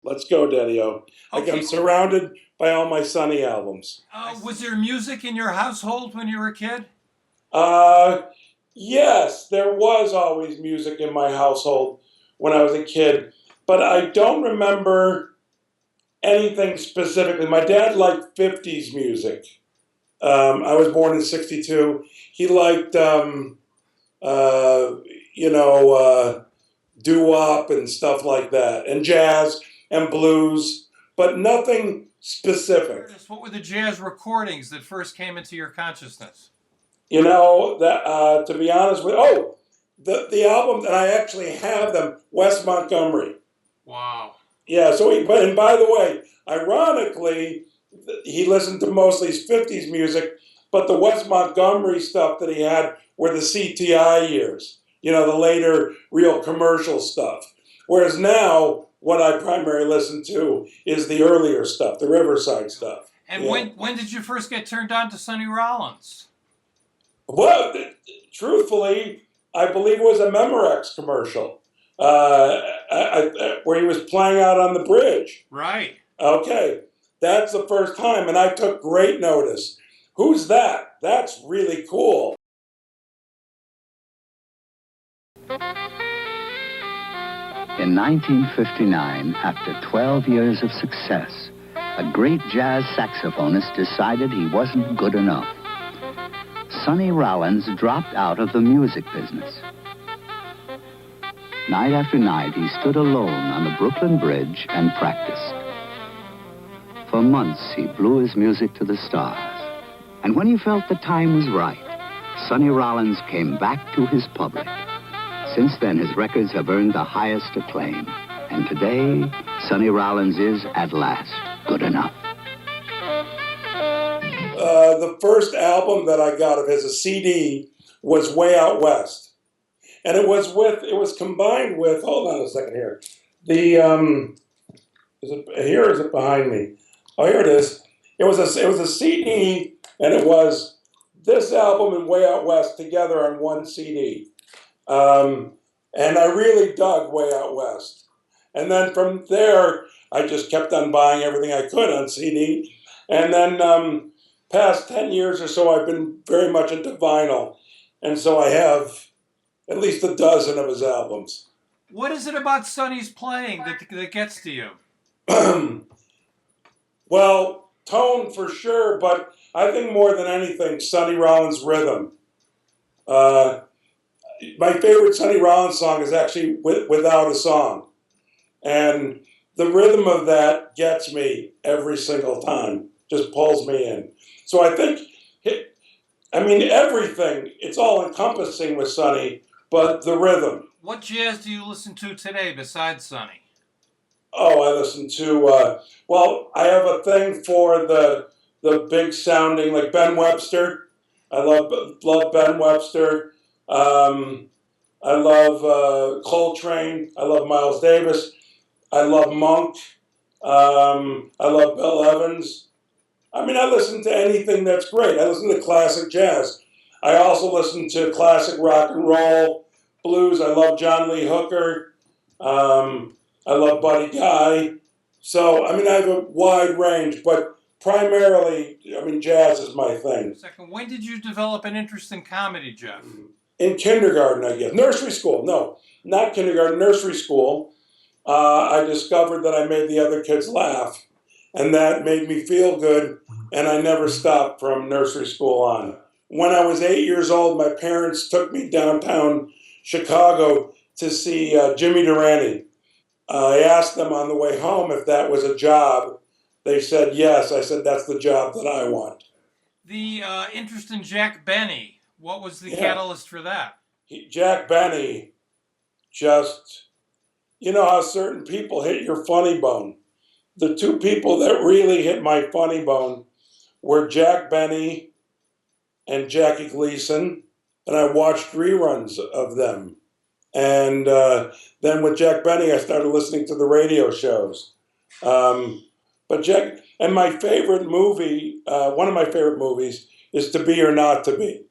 Let's go, Daddy-O. Okay. I'm surrounded by all my Sonny albums. Was there music in your household when you were a kid? Yes, there was always music in my household when I was a kid, but I don't remember anything specifically. My dad liked 50s music. I was born in 62. He liked, doo-wop and stuff like that, and jazz and blues, but nothing specific. What were the jazz recordings that first came into your consciousness? You know, that to be honest with the album that I actually have them, Wes Montgomery. Wow. Yeah, and by the way, ironically, he listened to mostly 50s music, but the Wes Montgomery stuff that he had were the CTI years, the later real commercial stuff. Whereas now, what I primarily listen to is the earlier stuff, the Riverside stuff. And when did you first get turned on to Sonny Rollins? Well, truthfully, I believe it was a Memorex commercial where he was playing out on the bridge. Right. Okay, that's the first time, and I took great notice. Who's that? That's really cool. In 1959, after 12 years of success, a great jazz saxophonist decided he wasn't good enough. Sonny Rollins dropped out of the music business. Night after night, he stood alone on the Brooklyn Bridge and practiced. For months, he blew his music to the stars. And when he felt the time was right, Sonny Rollins came back to his public. Since then, his records have earned the highest acclaim. And today, Sonny Rollins is, at last, good enough. The first album that I got of his, a CD, was Way Out West. And it was combined with, hold on a second here. Is it behind me? Oh, here it is. It was a CD, and it was this album and Way Out West together on one CD. And I really dug Way Out West. And then from there, I just kept on buying everything I could on CD. And then past 10 years or so, I've been very much into vinyl. And so I have at least a dozen of his albums. What is it about Sonny's playing that gets to you? Well, tone for sure, but I think more than anything, Sonny Rollins' rhythm. My favorite Sonny Rollins song is actually Without a Song. And the rhythm of that gets me every single time, just pulls me in. So I think, everything, it's all encompassing with Sonny, but the rhythm. What jazz do you listen to today besides Sonny? Oh, I listen to, I have a thing for the big sounding, like Ben Webster. I love Ben Webster. I love Coltrane. I love Miles Davis. I love Monk. I love Bill Evans. I listen to anything that's great. I listen to classic jazz. I also listen to classic rock and roll, blues. I love John Lee Hooker. I love Buddy Guy. So, I have a wide range, but primarily, jazz is my thing. Second, when did you develop an interest in comedy, Jeff? In kindergarten, I guess. Nursery school. No, not kindergarten, nursery school. I discovered that I made the other kids laugh, and that made me feel good, and I never stopped from nursery school on. When I was 8 years old, my parents took me downtown Chicago to see Jimmy Durante. I asked them on the way home if that was a job. They said yes. I said, that's the job that I want. The interest in Jack Benny, what was the catalyst for that? Jack Benny just... You know how certain people hit your funny bone. The two people that really hit my funny bone were Jack Benny and Jackie Gleason, and I watched reruns of them. And then with Jack Benny, I started listening to the radio shows. But Jack, and my favorite movie, one of my favorite movies, is To Be or Not to Be.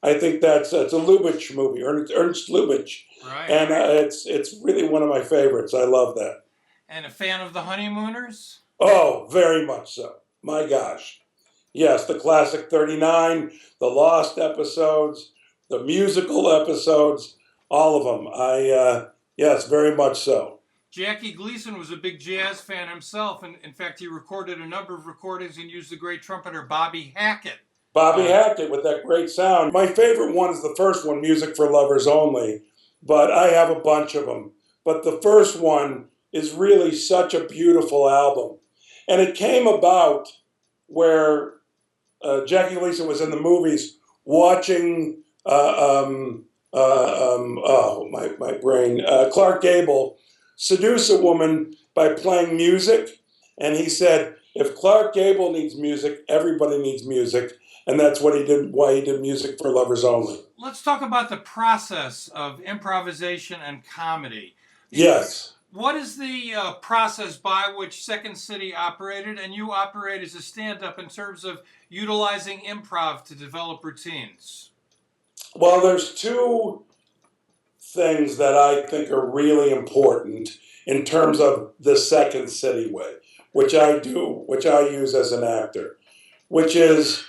I think it's a Lubitsch movie, Ernst Lubitsch. Right. And it's really one of my favorites. I love that. And a fan of the Honeymooners? Oh, very much so. My gosh. Yes, the classic 39, the Lost episodes, the musical episodes, all of them. Yes, very much so. Jackie Gleason was a big jazz fan himself, and in fact, he recorded a number of recordings and used the great trumpeter Bobby Hackett. Bobby Hackett with that great sound. My favorite one is the first one, Music for Lovers Only, but I have a bunch of them. But the first one is really such a beautiful album. And it came about where Jackie Gleason was in the movies watching, my brain, Clark Gable seduce a woman by playing music. And he said, if Clark Gable needs music, everybody needs music. And that's what he did, why he did Music for Lovers Only. Let's talk about the process of improvisation and comedy. Yes. What is the process by which Second City operated and you operate as a stand-up in terms of utilizing improv to develop routines? Well, there's two things that I think are really important in terms of the Second City way, which I use as an actor, which is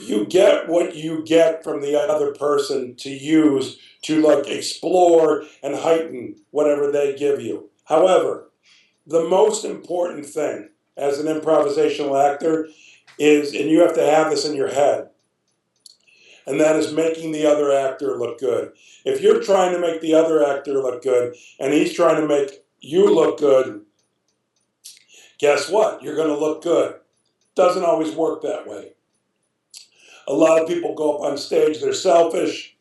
you get what you get from the other person to use to like explore and heighten whatever they give you. However, the most important thing as an improvisational actor is, and you have to have this in your head, and that is making the other actor look good. If you're trying to make the other actor look good and he's trying to make you look good, guess what? You're going to look good. Doesn't always work that way. A lot of people go up on stage, they're selfish.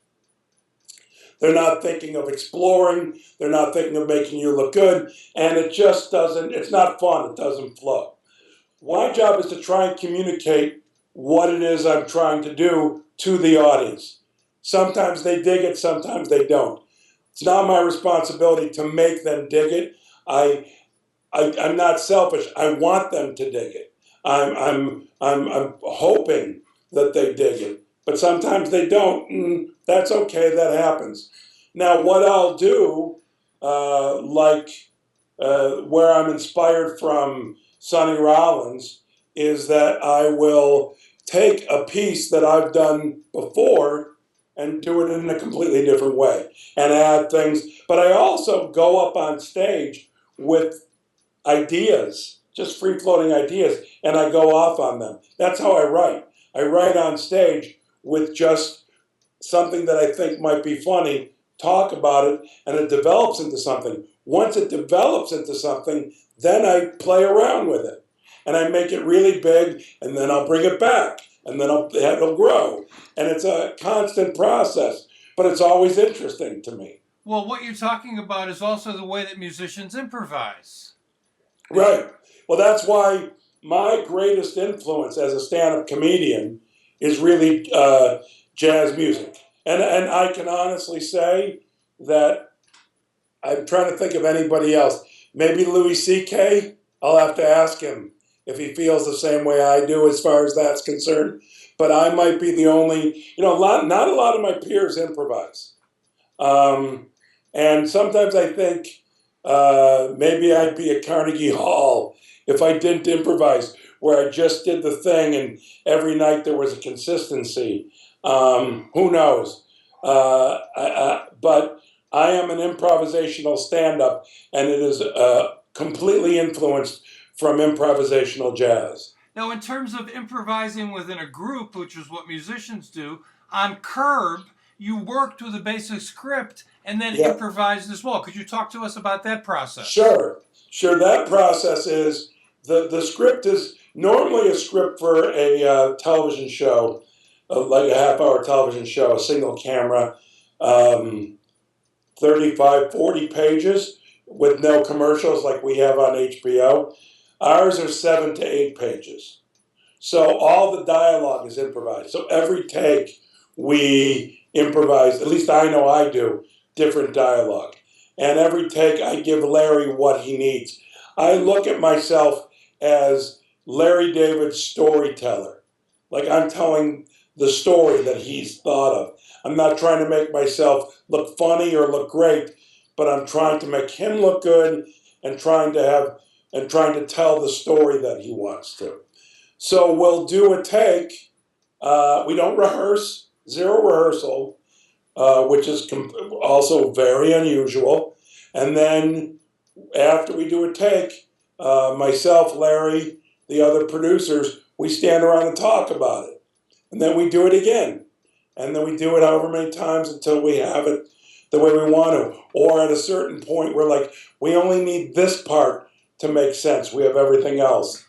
They're not thinking of exploring. They're not thinking of making you look good. And it just doesn't, it's not fun. It doesn't flow. My job is to try and communicate what it is I'm trying to do to the audience. Sometimes they dig it, sometimes they don't. It's not my responsibility to make them dig it. I'm not selfish. I want them to dig it. I'm hoping that they dig it. But sometimes they don't, and that's okay, that happens. Now, what I'll do, where I'm inspired from Sonny Rollins, is that I will take a piece that I've done before and do it in a completely different way and add things. But I also go up on stage with ideas, just free-floating ideas, and I go off on them. That's how I write. I write on stage with just something that I think might be funny, talk about it, and it develops into something. Once it develops into something, then I play around with it. And I make it really big, and then I'll bring it back, and then it'll grow. And it's a constant process, but it's always interesting to me. Well, what you're talking about is also the way that musicians improvise. Right. Well, that's why my greatest influence as a stand-up comedian is really jazz music. And I can honestly say that I'm trying to think of anybody else. Maybe Louis C.K., I'll have to ask him if he feels the same way I do as far as that's concerned. But I might be the only, not a lot of my peers improvise. And sometimes I think maybe I'd be at Carnegie Hall if I didn't improvise, where I just did the thing and every night there was a consistency. Who knows? But I am an improvisational stand-up, and it is completely influenced from improvisational jazz. Now, in terms of improvising within a group, which is what musicians do, on Curb, you worked with a basic script and then improvised as well. Could you talk to us about that process? Sure. That process is, the script is normally a script for a television show, like a half-hour television show, a single camera, 35, 40 pages with no commercials like we have on HBO. Ours are 7 to 8 pages. So all the dialogue is improvised. So every take we improvise, at least I know I do, different dialogue. And every take I give Larry what he needs. I look at myself as Larry David's storyteller. Like I'm telling the story that he's thought of. I'm not trying to make myself look funny or look great, but I'm trying to make him look good and trying to tell the story that he wants to. So we'll do a take. We don't rehearse, zero rehearsal, which is also very unusual. And then after we do a take, myself, Larry, the other producers, we stand around and talk about it. And then we do it again. And then we do it however many times until we have it the way we want to. Or at a certain point, we're like, we only need this part to make sense. We have everything else.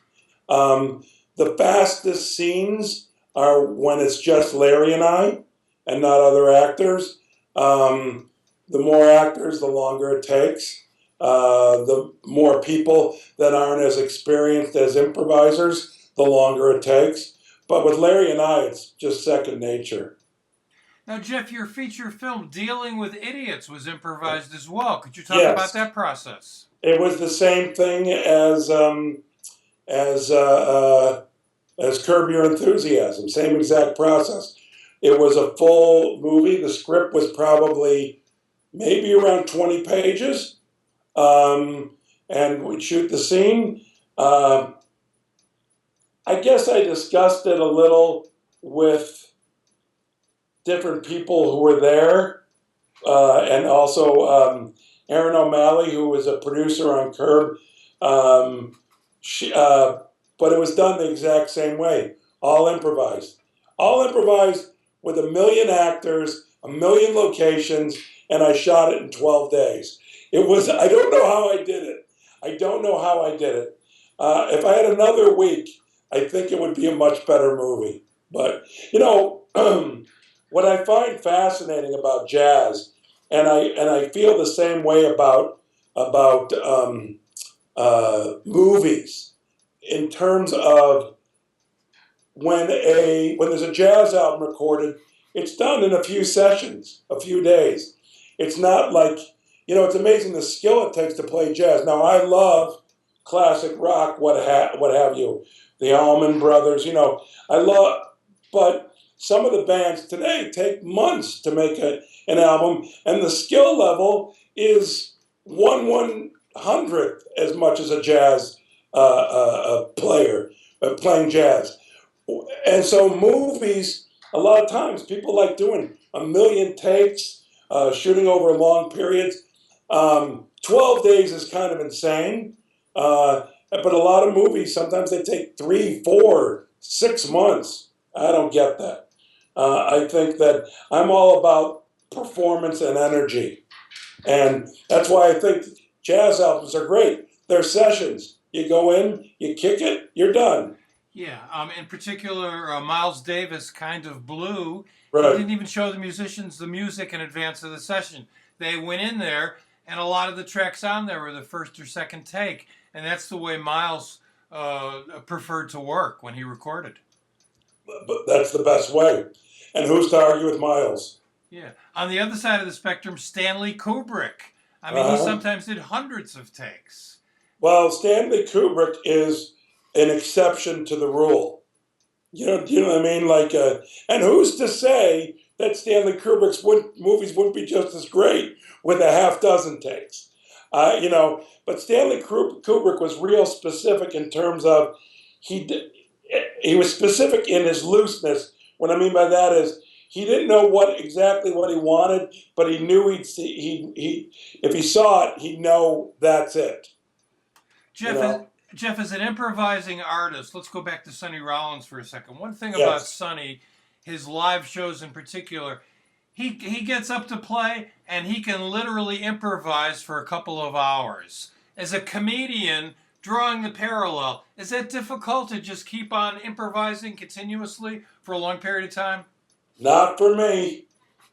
The fastest scenes are when it's just Larry and I and not other actors. The more actors, the longer it takes. The more people that aren't as experienced as improvisers, the longer it takes. But with Larry and I, it's just second nature. Now, Jeff, your feature film, Dealing with Idiots, was improvised as well. Could you talk about that process? It was the same thing as Curb Your Enthusiasm, same exact process. It was a full movie. The script was probably maybe around 20 pages. And we'd shoot the scene. I guess I discussed it a little with different people who were there, and also Erin O'Malley, who was a producer on Curb. But it was done the exact same way, all improvised with 1 million actors, 1 million locations, and I shot it in 12 days. It was, I don't know how I did it. If I had another week, I think it would be a much better movie. But, what I find fascinating about jazz, and I feel the same way about movies, in terms of when there's a jazz album recorded, it's done in a few sessions, a few days. It's not like, it's amazing the skill it takes to play jazz. Now, I love classic rock, what have you, the Allman Brothers, but some of the bands today take months to make an album, and the skill level is 1/100th as much as a jazz player playing jazz. And so movies, a lot of times people like doing 1 million takes, shooting over long periods. 12 days is kind of insane, but a lot of movies, sometimes they take 3, 4, 6 months. I don't get that. I think that I'm all about performance and energy. And that's why I think jazz albums are great. They're sessions. You go in, you kick it, you're done. Yeah, in particular, Miles Davis, Kind of Blue, Right. He didn't even show the musicians the music in advance of the session. They went in there, and a lot of the tracks on there were the first or second take, and that's the way Miles preferred to work when he recorded. But that's the best way. And who's to argue with Miles? Yeah. On the other side of the spectrum, Stanley Kubrick. I mean, he sometimes did hundreds of takes. Well, Stanley Kubrick is an exception to the rule. You know what I mean? And who's to say that Stanley Kubrick's movies wouldn't be just as great with a half dozen takes? But Stanley Kubrick was real specific in terms of he was specific in his looseness. What I mean by that is he didn't know exactly what he wanted, but he knew if he saw it, he'd know that's it. Jeff, as an improvising artist, let's go back to Sonny Rollins for a second. One thing about Sonny, his live shows in particular, he gets up to play and he can literally improvise for a couple of hours. As a comedian, drawing the parallel, is it difficult to just keep on improvising continuously for a long period of time? Not for me.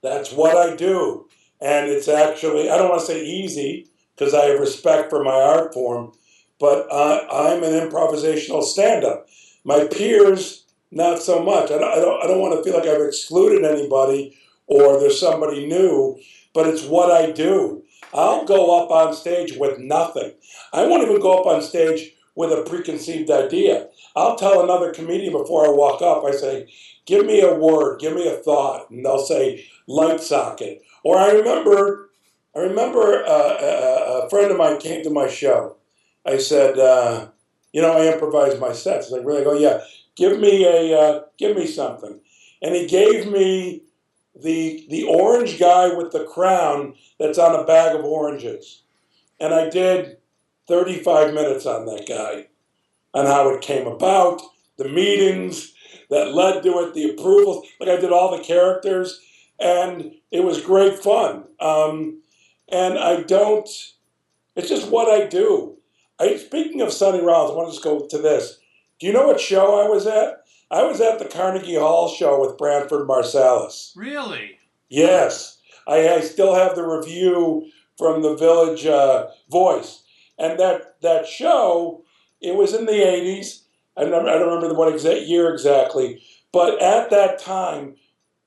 That's what I do. And it's actually, I don't want to say easy, because I have respect for my art form, but I'm an improvisational stand-up. My peers, not so much. I don't want to feel like I've excluded anybody or there's somebody new, but it's what I do. I'll go up on stage with nothing. I won't even go up on stage with a preconceived idea. I'll tell another comedian before I walk up, I say, give me a word, give me a thought, and they'll say, light socket. Or I remember I remember a friend of mine came to my show. I said, I improvise my sets. He's like, really? I go, yeah. Give me something. And he gave me the orange guy with the crown that's on a bag of oranges. And I did 35 minutes on that guy, on how it came about, the meetings that led to it, the approvals. Like I did all the characters, and it was great fun. And it's just what I do. Speaking of Sonny Rollins, I want to just go to this. Do you know what show I was at? I was at the Carnegie Hall show with Branford Marsalis. Really? Yes. I still have the review from the Village Voice. And that show, it was in the 80s. I don't remember what year exactly. But at that time,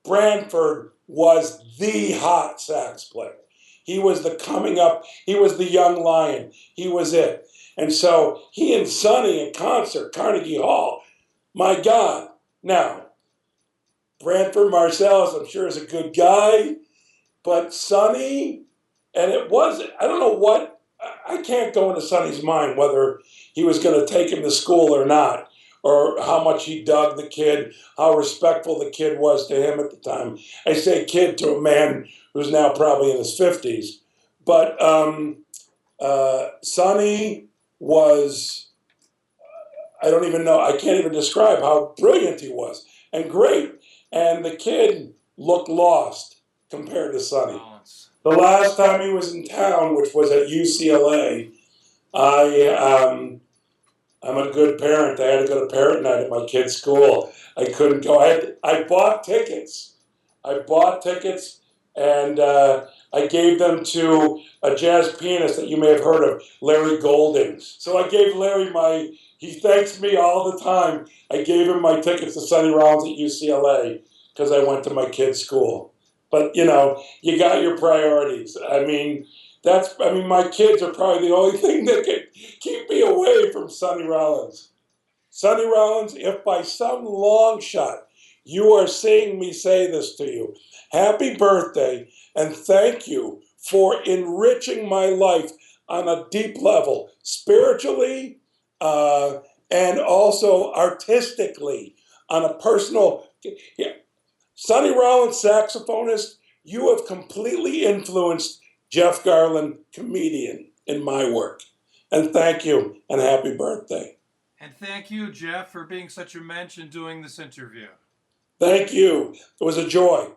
Branford was the hot sax player. He was the coming up. He was the young lion. He was it. And so he and Sonny in concert, Carnegie Hall. My God. Now, Branford Marsalis, I'm sure, is a good guy. But Sonny, and it was, I don't know what, I can't go into Sonny's mind whether he was going to take him to school or not, or how much he dug the kid, how respectful the kid was to him at the time. I say kid to a man who's now probably in his 50s. But Sonny was, I don't even know, I can't even describe how brilliant he was, and great. And the kid looked lost compared to Sonny. The last time he was in town, which was at UCLA, I'm a good parent. I had to go to parent night at my kid's school. I couldn't go. I bought tickets. And I gave them to a jazz pianist that you may have heard of, Larry Goldings. So I gave Larry he thanks me all the time. I gave him my tickets to Sonny Rollins at UCLA because I went to my kid's school. But, you got your priorities. My kids are probably the only thing that can keep me away from Sonny Rollins. Sonny Rollins, if by some long shot you are seeing me say this to you, happy birthday, and thank you for enriching my life on a deep level, spiritually and also artistically, on a personal... Yeah. Sonny Rollins, saxophonist, you have completely influenced Jeff Garlin, comedian, in my work. And thank you, and happy birthday. And thank you, Jeff, for being such a mensch in doing this interview. Thank you. It was a joy.